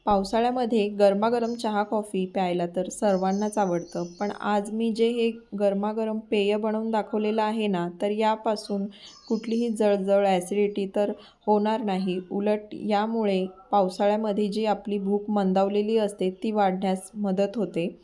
पावसाळ्यामध्ये गरमागरम चहा कॉफी प्यायला तर सर्वांनाच आवडतं. पण आज मी जे हे गरमागरम पेय बनवून दाखवलेलं आहे ना, तर यापासून कुठलीही जळजळ, ॲसिडिटी तर होणार नाही. उलट यामुळे पावसाळ्यामध्ये जी आपली भूक मंदावलेली असते ती वाढण्यास मदत होते.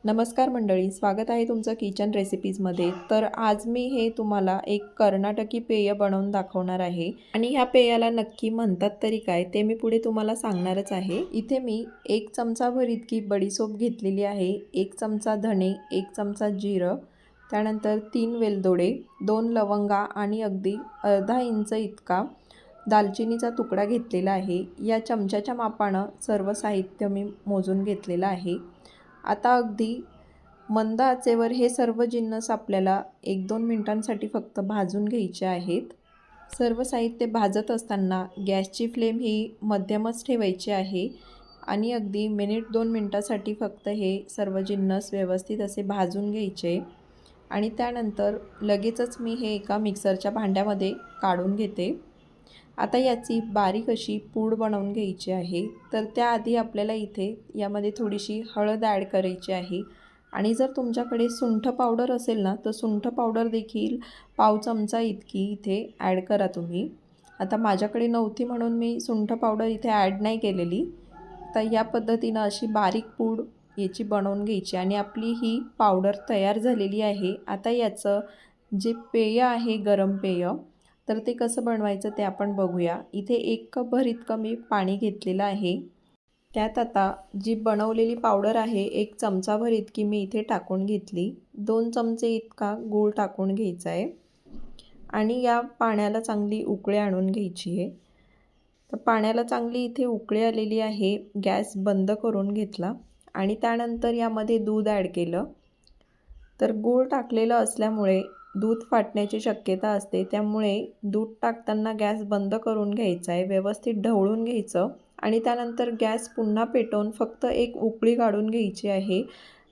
नमस्कार मंडळी, स्वागत आहे तुमचं किचन रेसिपीजमध्ये. तर आज मी हे तुम्हाला एक कर्नाटकी पेय बनवून दाखवणार आहे आणि ह्या पेयाला नक्की म्हणतात तरी काय ते मी पुढे तुम्हाला सांगणारच आहे. इथे मी 1 चमचाभर इतकी बडीशोप घेतलेली आहे, 1 चमचा धणे, 1 चमचा जिरं, त्यानंतर 3 वेलदोडे, 2 लवंगा आणि अगदी अर्धा इंच इतका दालचिनीचा तुकडा घेतलेला आहे. या चमच्याच्या मापानं सर्व साहित्य मी मोजून घेतलेलं आहे. आता अगदी मंद आचेवर हे सर्व जिन्नस आपल्याला 1-2 मिनिटांसाठी फक्त भाजून घ्यायचे आहेत. सर्व साहित्य भाजत असताना गॅसची फ्लेम ही मध्यमच ठेवायची आहे आणि अगदी 1-2 मिनिटासाठी फक्त हे सर्व जिन्नस व्यवस्थित असे भाजून घ्यायचे आणि त्यानंतर लगेचच मी हे एका मिक्सरच्या भांड्यामध्ये काढून घेते. आता याची बारीक अशी पूड बनवून घ्यायची आहे. तर त्याआधी आपल्याला इथे यामध्ये थोडीशी हळद ॲड करायची आहे आणि जर तुमच्याकडे सुंठ पावडर असेल ना, तर सुंठ पावडर देखील पाव चमचा इतकी इथे ॲड करा तुम्ही. आता माझ्याकडे नव्हती म्हणून मी सुंठ पावडर इथे ॲड नाही केलेली. तर या पद्धतीनं अशी बारीक पूड याची बनवून घ्यायची आणि आपली ही पावडर तयार झालेली आहे. आता याचं जे पेय आहे गरम पेय, तर ते कसं बनवायचं ते आपण बघूया. इथे 1 कपभर इतकं मी पाणी घेतलेलं आहे. त्यात आता जी बनवलेली पावडर आहे 1 चमचाभर इतकी मी इथे टाकून घेतली. 2 चमचे इतका गूळ टाकून घ्यायचा आहे आणि या पाण्याला चांगली उकळी आणून घ्यायची आहे. तर पाण्याला चांगली इथे उकळी आलेली आहे. गॅस बंद करून घेतला आणि त्यानंतर यामध्ये दूध ॲड केलं. तर गूळ टाकलेलं असल्यामुळे दूध फाटण्याची शक्यता असते, त्यामुळे दूध टाकताना गॅस बंद करून घ्यायचा आहे, व्यवस्थित ढवळून घ्यायचं आणि त्यानंतर गॅस पुन्हा पेटवून फक्त एक उकळी काढून घ्यायची आहे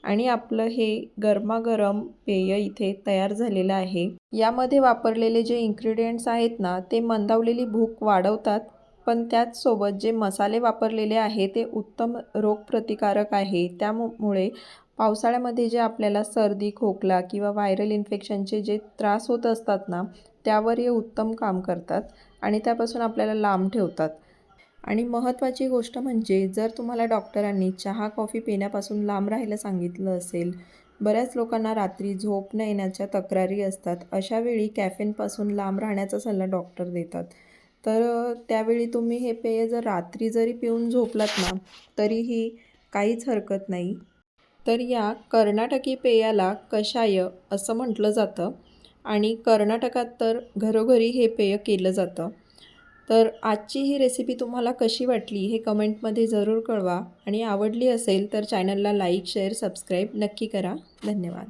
आणि आपलं हे गरमागरम पेय इथे तयार झालेलं आहे. यामध्ये वापरलेले जे इन्ग्रेडियंट्स आहेत ना, ते मंदावलेली भूक वाढवतात, पण त्याचसोबत जे मसाले वापरलेले आहे ते उत्तम रोगप्रतिकारक आहे. त्यामुळे पावसाळ्यामध्ये जे आपल्याला सर्दी, खोकला किंवा व्हायरल इन्फेक्शनचे जे त्रास होत असतात ना, त्यावर हे उत्तम काम करतात आणि त्यापासून आपल्याला लांब ठेवतात. आणि महत्त्वाची गोष्ट म्हणजे जर तुम्हाला डॉक्टरांनी चहा, कॉफी पिण्यापासून लांब राहायला सांगितलं असेल, बऱ्याच लोकांना रात्री झोप न येण्याच्या तक्रारी असतात. अशावेळी कॅफेनपासून लांब राहण्याचा सल्ला डॉक्टर देतात. तर त्यावेळी तुम्ही हे पेय जर रात्री जरी पिऊन झोपलात ना, तरीही काहीच हरकत नाही. तर या कर्नाटकी पेयाला कषाय असं म्हटलं जातं आणि कर्नाटकात तर घरोघरी हे पेय केलं जातं. तर आजची ही रेसिपी तुम्हाला कशी वाटली हे कमेंटमध्ये जरूर कळवा आणि आवडली असेल तर चॅनलला लाईक, शेअर, सबस्क्राईब नक्की करा. धन्यवाद.